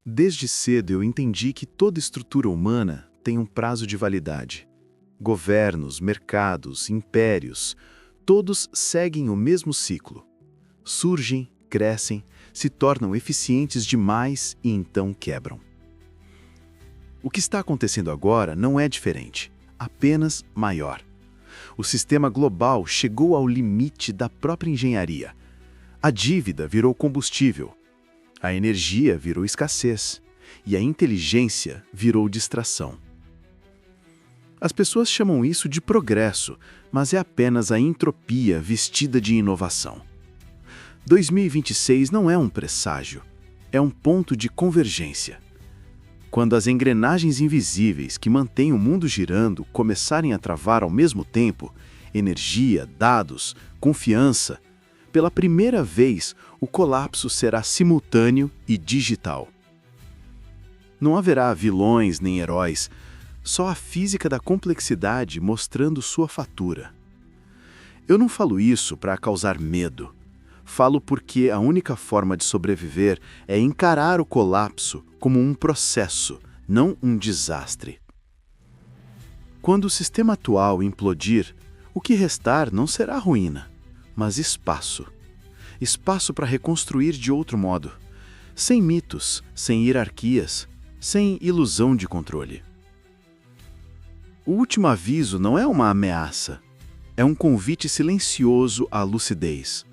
Desde cedo eu entendi que toda estrutura humana tem um prazo de validade. Governos, mercados, impérios, todos seguem o mesmo ciclo. Surgem, crescem, se tornam eficientes demais e então quebram. O que está acontecendo agora não é diferente, apenas maior. O sistema global chegou ao limite da própria engenharia. A dívida virou combustível. A energia virou escassez e a inteligência virou distração. As pessoas chamam isso de progresso, mas é apenas a entropia vestida de inovação. 2026 não é um presságio, é um ponto de convergência. Quando as engrenagens invisíveis que mantêm o mundo girando começarem a travar ao mesmo tempo, energia, dados, confiança, pela primeira vez, o colapso será simultâneo e digital. Não haverá vilões nem heróis, só a física da complexidade mostrando sua fatura. Eu não falo isso para causar medo. Falo porque a única forma de sobreviver é encarar o colapso como um processo, não um desastre. Quando o sistema atual implodir, o que restar não será ruína, mas espaço. Espaço para reconstruir de outro modo, sem mitos, sem hierarquias, sem ilusão de controle. O último aviso não é uma ameaça, é um convite silencioso à lucidez.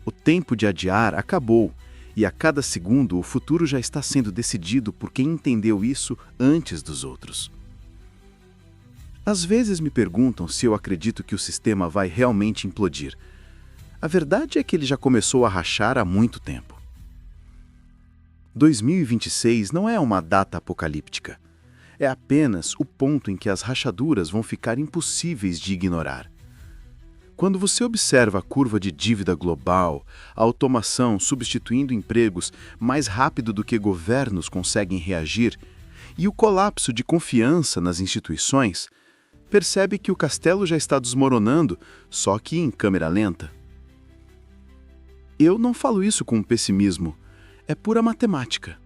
O tempo de adiar acabou, e a cada segundo o futuro já está sendo decidido por quem entendeu isso antes dos outros. Às vezes me perguntam se eu acredito que o sistema vai realmente implodir. A verdade é que ele já começou a rachar há muito tempo. 2026 não é uma data apocalíptica. É apenas o ponto em que as rachaduras vão ficar impossíveis de ignorar. Quando você observa a curva de dívida global, a automação substituindo empregos mais rápido do que governos conseguem reagir, e o colapso de confiança nas instituições, percebe que o castelo já está desmoronando, só que em câmera lenta. Eu não falo isso com pessimismo, é pura matemática.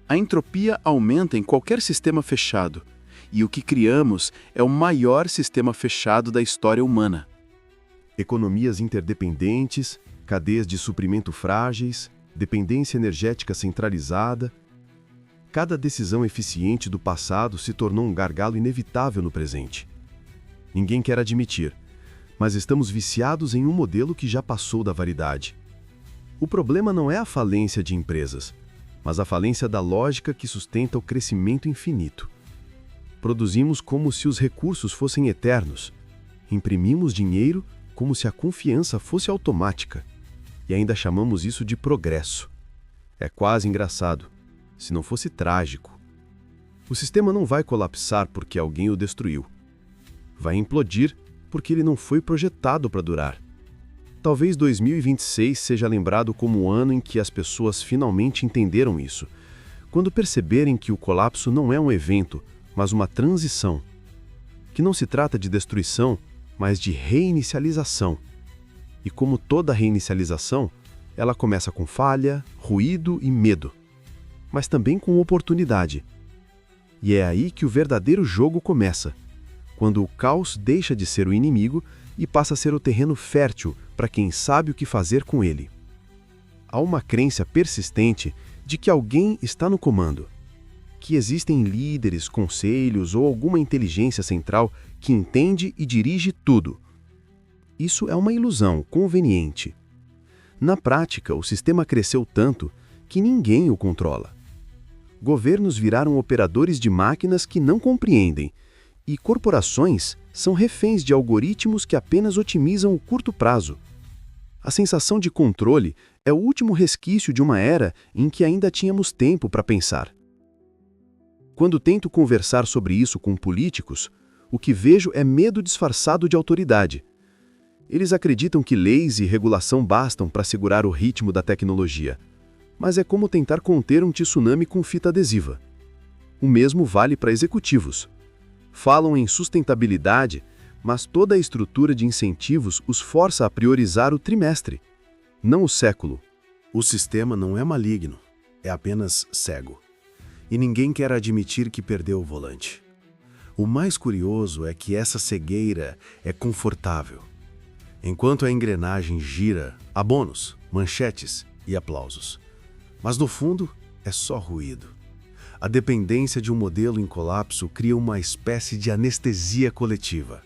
A entropia aumenta em qualquer sistema fechado, e o que criamos é o maior sistema fechado da história humana. Economias interdependentes, cadeias de suprimento frágeis, dependência energética centralizada. Cada decisão eficiente do passado se tornou um gargalo inevitável no presente. Ninguém quer admitir, mas estamos viciados em um modelo que já passou da validade. O problema não é a falência de empresas, mas a falência da lógica que sustenta o crescimento infinito. Produzimos como se os recursos fossem eternos. Imprimimos dinheiro como se a confiança fosse automática. E ainda chamamos isso de progresso. É quase engraçado, se não fosse trágico. O sistema não vai colapsar porque alguém o destruiu. Vai implodir porque ele não foi projetado para durar. Talvez 2026 seja lembrado como o ano em que as pessoas finalmente entenderam isso, quando perceberem que o colapso não é um evento, mas uma transição. Que não se trata de destruição, mas de reinicialização. E como toda reinicialização, ela começa com falha, ruído e medo, mas também com oportunidade. E é aí que o verdadeiro jogo começa, quando o caos deixa de ser o inimigo e passa a ser o terreno fértil para quem sabe o que fazer com ele. Há uma crença persistente de que alguém está no comando, que existem líderes, conselhos ou alguma inteligência central que entende e dirige tudo. Isso é uma ilusão conveniente. Na prática, o sistema cresceu tanto que ninguém o controla. Governos viraram operadores de máquinas que não compreendem, e corporações são reféns de algoritmos que apenas otimizam o curto prazo. A sensação de controle é o último resquício de uma era em que ainda tínhamos tempo para pensar. Quando tento conversar sobre isso com políticos, o que vejo é medo disfarçado de autoridade. Eles acreditam que leis e regulação bastam para segurar o ritmo da tecnologia, mas é como tentar conter um tsunami com fita adesiva. O mesmo vale para executivos. Falam em sustentabilidade, mas toda a estrutura de incentivos os força a priorizar o trimestre, não o século. O sistema não é maligno, é apenas cego. e ninguém quer admitir que perdeu o volante. O mais curioso é que essa cegueira é confortável. Enquanto a engrenagem gira, há bônus, manchetes e aplausos. Mas no fundo, é só ruído. A dependência de um modelo em colapso cria uma espécie de anestesia coletiva.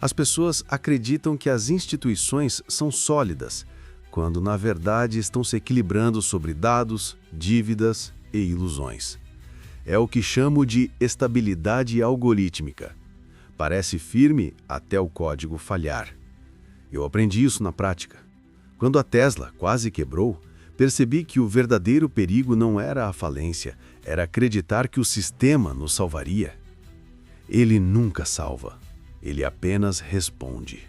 As pessoas acreditam que as instituições são sólidas, quando na verdade estão se equilibrando sobre dados, dívidas e ilusões. É o que chamo de estabilidade algorítmica. Parece firme até o código falhar. Eu aprendi isso na prática. Quando a Tesla quase quebrou, percebi que o verdadeiro perigo não era a falência, era acreditar que o sistema nos salvaria. Ele nunca salva, ele apenas responde.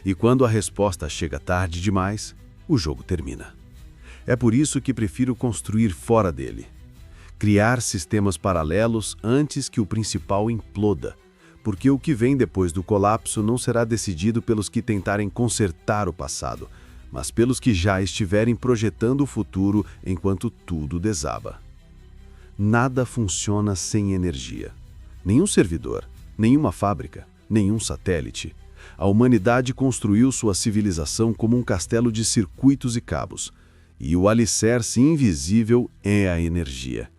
E quando a resposta chega tarde demais, o jogo termina. É por isso que prefiro construir fora dele. Criar sistemas paralelos antes que o principal imploda, porque o que vem depois do colapso não será decidido pelos que tentarem consertar o passado, mas pelos que já estiverem projetando o futuro enquanto tudo desaba. Nada funciona sem energia. Nenhum servidor, nenhuma fábrica, nenhum satélite. A humanidade construiu sua civilização como um castelo de circuitos e cabos, e o alicerce invisível é a energia.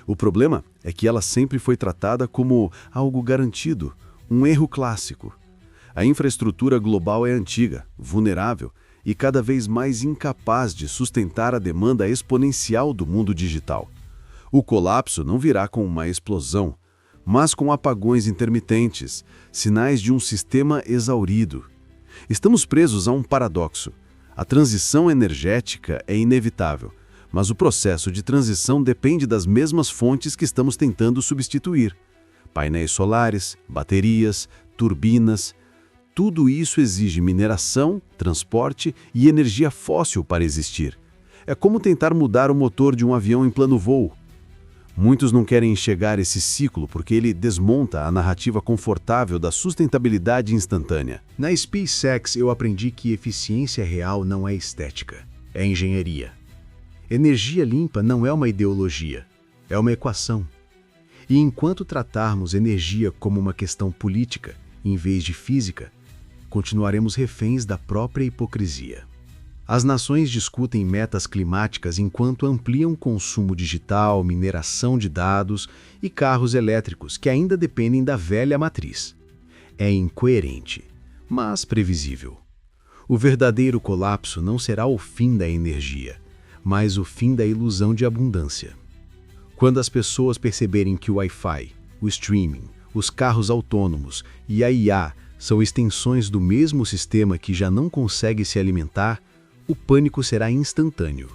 O problema é que ela sempre foi tratada como algo garantido, um erro clássico. A infraestrutura global é antiga, vulnerável e cada vez mais incapaz de sustentar a demanda exponencial do mundo digital. O colapso não virá com uma explosão, mas com apagões intermitentes, sinais de um sistema exaurido. Estamos presos a um paradoxo. A transição energética é inevitável, mas o processo de transição depende das mesmas fontes que estamos tentando substituir. Painéis solares, baterias, turbinas, tudo isso exige mineração, transporte e energia fóssil para existir. É como tentar mudar o motor de um avião em plano voo. Muitos não querem enxergar esse ciclo porque ele desmonta a narrativa confortável da sustentabilidade instantânea. Na SpaceX eu aprendi que eficiência real não é estética, é engenharia. Energia limpa não é uma ideologia, é uma equação. E enquanto tratarmos energia como uma questão política, em vez de física, continuaremos reféns da própria hipocrisia. As nações discutem metas climáticas enquanto ampliam consumo digital, mineração de dados e carros elétricos que ainda dependem da velha matriz. É incoerente, mas previsível. O verdadeiro colapso não será o fim da energia, mas o fim da ilusão de abundância. Quando as pessoas perceberem que o Wi-Fi, o streaming, os carros autônomos e a IA são extensões do mesmo sistema que já não consegue se alimentar, o pânico será instantâneo.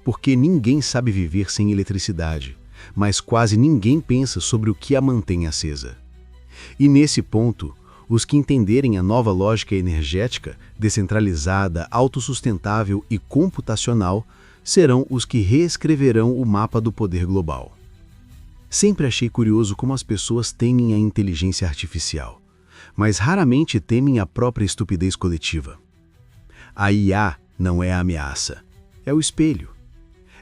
Porque ninguém sabe viver sem eletricidade, mas quase ninguém pensa sobre o que a mantém acesa. E nesse ponto, os que entenderem a nova lógica energética, descentralizada, autossustentável e computacional, serão os que reescreverão o mapa do poder global. Sempre achei curioso como as pessoas temem a inteligência artificial, mas raramente temem a própria estupidez coletiva. A IA não é a ameaça, é o espelho.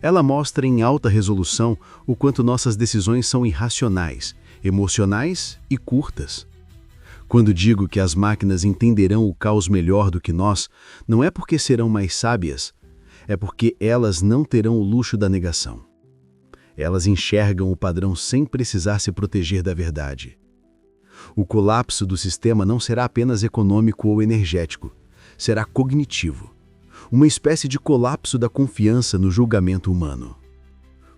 Ela mostra em alta resolução o quanto nossas decisões são irracionais, emocionais e curtas. Quando digo que as máquinas entenderão o caos melhor do que nós, não é porque serão mais sábias, é porque elas não terão o luxo da negação. Elas enxergam o padrão sem precisar se proteger da verdade. O colapso do sistema não será apenas econômico ou energético, será cognitivo. Uma espécie de colapso da confiança no julgamento humano.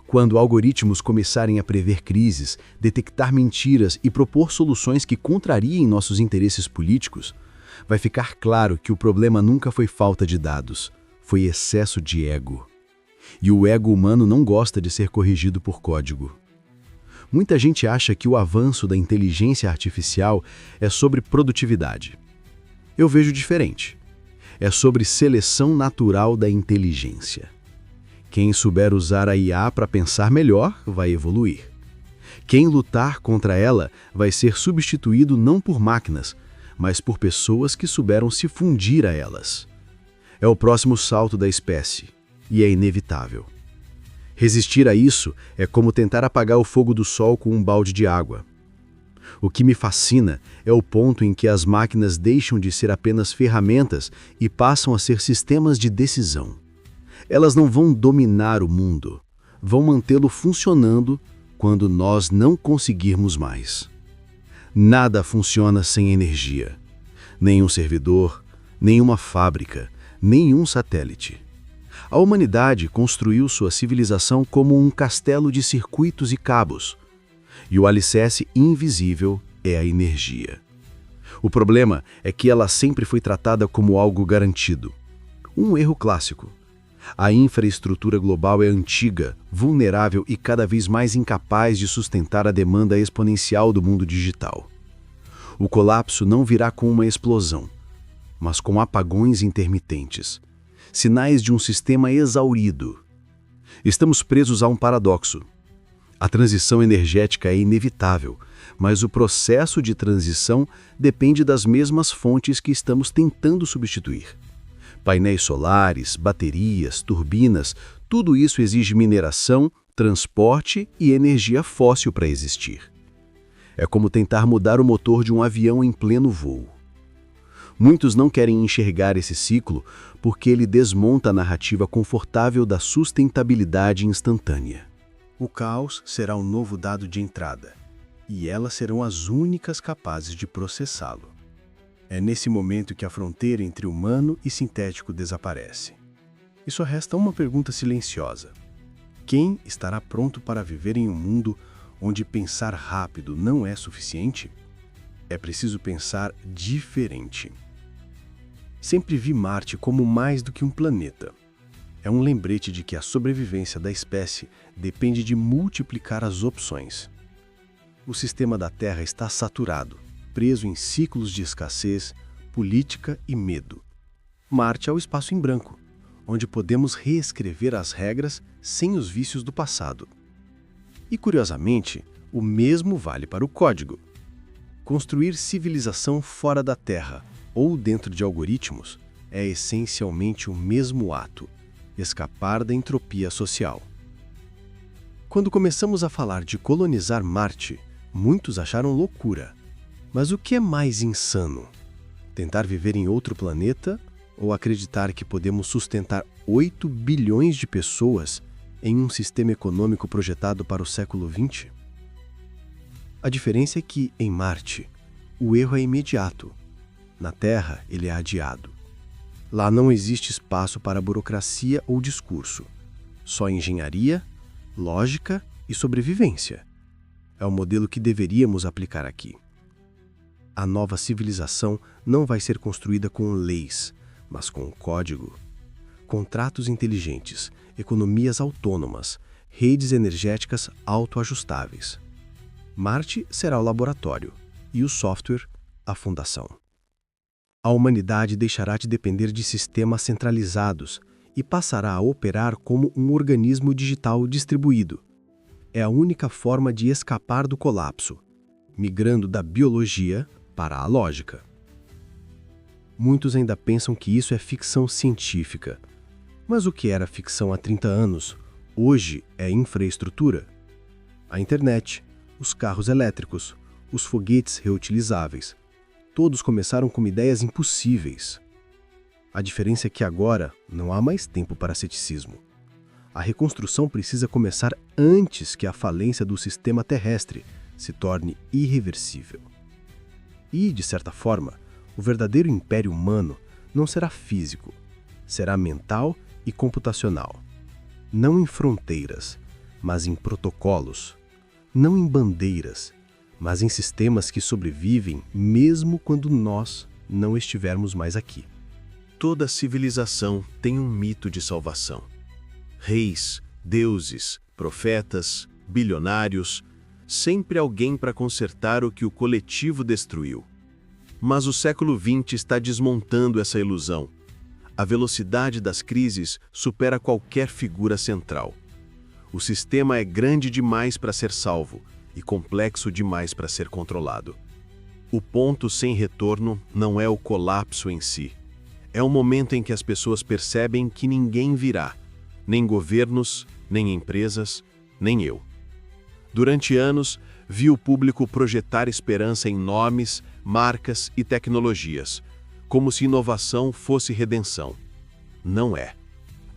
Quando algoritmos começarem a prever crises, detectar mentiras e propor soluções que contrariem nossos interesses políticos, vai ficar claro que o problema nunca foi falta de dados, foi excesso de ego. E o ego humano não gosta de ser corrigido por código. Muita gente acha que o avanço da inteligência artificial é sobre produtividade. Eu vejo diferente. É sobre seleção natural da inteligência. Quem souber usar a IA para pensar melhor vai evoluir. Quem lutar contra ela vai ser substituído não por máquinas, mas por pessoas que souberam se fundir a elas. É o próximo salto da espécie, e é inevitável. Resistir a isso é como tentar apagar o fogo do sol com um balde de água. O que me fascina é o ponto em que as máquinas deixam de ser apenas ferramentas e passam a ser sistemas de decisão. Elas não vão dominar o mundo, vão mantê-lo funcionando quando nós não conseguirmos mais. Nada funciona sem energia. Nenhum servidor, nenhuma fábrica, nenhum satélite. A humanidade construiu sua civilização como um castelo de circuitos e cabos. E o alicerce invisível é a energia. O problema é que ela sempre foi tratada como algo garantido. Um erro clássico. A infraestrutura global é antiga, vulnerável e cada vez mais incapaz de sustentar a demanda exponencial do mundo digital. O colapso não virá com uma explosão, mas com apagões intermitentes, sinais de um sistema exaurido. Estamos presos a um paradoxo. A transição energética é inevitável, mas o processo de transição depende das mesmas fontes que estamos tentando substituir. Painéis solares, baterias, turbinas, tudo isso exige mineração, transporte e energia fóssil para existir. É como tentar mudar o motor de um avião em pleno voo. Muitos não querem enxergar esse ciclo porque ele desmonta a narrativa confortável da sustentabilidade instantânea. O caos será o novo dado de entrada, e elas serão as únicas capazes de processá-lo. É nesse momento que a fronteira entre humano e sintético desaparece. E só resta uma pergunta silenciosa. Quem estará pronto para viver em um mundo onde pensar rápido não é suficiente? É preciso pensar diferente. Sempre vi Marte como mais do que um planeta. É um lembrete de que a sobrevivência da espécie depende de multiplicar as opções. O sistema da Terra está saturado, preso em ciclos de escassez, política e medo. Marte é o espaço em branco, onde podemos reescrever as regras sem os vícios do passado. E, curiosamente, o mesmo vale para o código. Construir civilização fora da Terra ou dentro de algoritmos é essencialmente o mesmo ato: escapar da entropia social. Quando começamos a falar de colonizar Marte, muitos acharam loucura. Mas o que é mais insano? Tentar viver em outro planeta ou acreditar que podemos sustentar 8 bilhões de pessoas em um sistema econômico projetado para o século XX? A diferença é que, em Marte, o erro é imediato. Na Terra, ele é adiado. Lá não existe espaço para burocracia ou discurso. Só engenharia, lógica e sobrevivência. É o modelo que deveríamos aplicar aqui. A nova civilização não vai ser construída com leis, mas com código. Contratos inteligentes, economias autônomas, redes energéticas autoajustáveis. Marte será o laboratório e o software, a fundação. A humanidade deixará de depender de sistemas centralizados e passará a operar como um organismo digital distribuído. É a única forma de escapar do colapso, migrando da biologia para a lógica. Muitos ainda pensam que isso é ficção científica. Mas o que era ficção há 30 anos, hoje é infraestrutura. A internet, os carros elétricos, os foguetes reutilizáveis. Todos começaram como ideias impossíveis. A diferença é que agora não há mais tempo para ceticismo. A reconstrução precisa começar antes que a falência do sistema terrestre se torne irreversível. E, de certa forma, o verdadeiro império humano não será físico, será mental e computacional. Não em fronteiras, mas em protocolos. Não em bandeiras, mas em sistemas que sobrevivem mesmo quando nós não estivermos mais aqui. Toda civilização tem um mito de salvação. Reis, deuses, profetas, bilionários, sempre alguém para consertar o que o coletivo destruiu. Mas o século XX está desmontando essa ilusão. A velocidade das crises supera qualquer figura central. O sistema é grande demais para ser salvo e complexo demais para ser controlado. O ponto sem retorno não é o colapso em si. É o momento em que as pessoas percebem que ninguém virá, nem governos, nem empresas, nem eu. Durante anos, vi o público projetar esperança em nomes, marcas e tecnologias, como se inovação fosse redenção. Não é.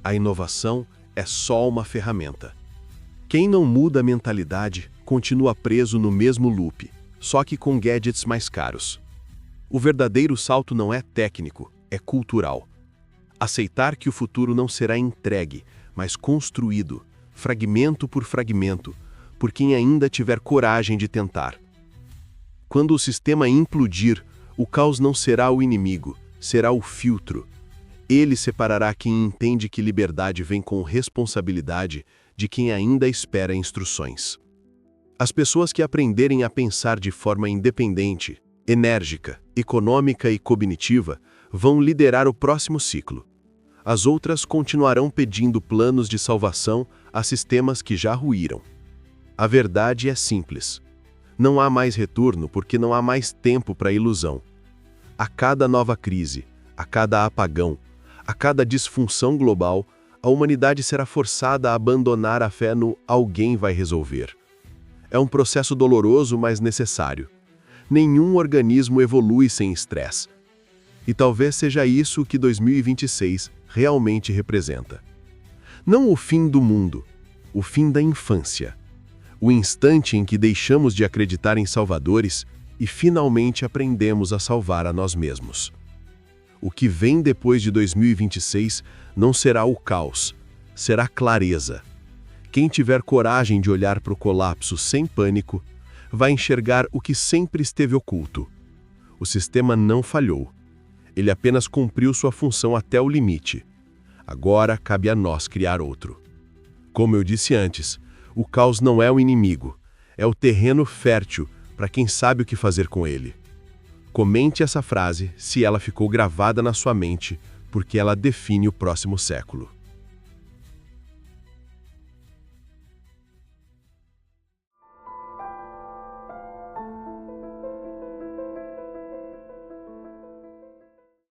A inovação é só uma ferramenta. Quem não muda a mentalidade continua preso no mesmo loop, só que com gadgets mais caros. O verdadeiro salto não é técnico, é cultural. Aceitar que o futuro não será entregue, mas construído, fragmento por fragmento, por quem ainda tiver coragem de tentar. Quando o sistema implodir, o caos não será o inimigo, será o filtro. Ele separará quem entende que liberdade vem com responsabilidade de quem ainda espera instruções. As pessoas que aprenderem a pensar de forma independente, enérgica, econômica e cognitiva vão liderar o próximo ciclo. As outras continuarão pedindo planos de salvação a sistemas que já ruíram. A verdade é simples. Não há mais retorno porque não há mais tempo para ilusão. A cada nova crise, a cada apagão, a cada disfunção global, a humanidade será forçada a abandonar a fé no alguém vai resolver. É um processo doloroso, mas necessário. Nenhum organismo evolui sem estresse. E talvez seja isso que 2026 realmente representa. Não o fim do mundo, o fim da infância. O instante em que deixamos de acreditar em salvadores e finalmente aprendemos a salvar a nós mesmos. O que vem depois de 2026 não será o caos, será clareza. Quem tiver coragem de olhar para o colapso sem pânico, vai enxergar o que sempre esteve oculto. O sistema não falhou. Ele apenas cumpriu sua função até o limite. Agora cabe a nós criar outro. Como eu disse antes, o caos não é o inimigo, é o terreno fértil para quem sabe o que fazer com ele. Comente essa frase se ela ficou gravada na sua mente, porque ela define o próximo século.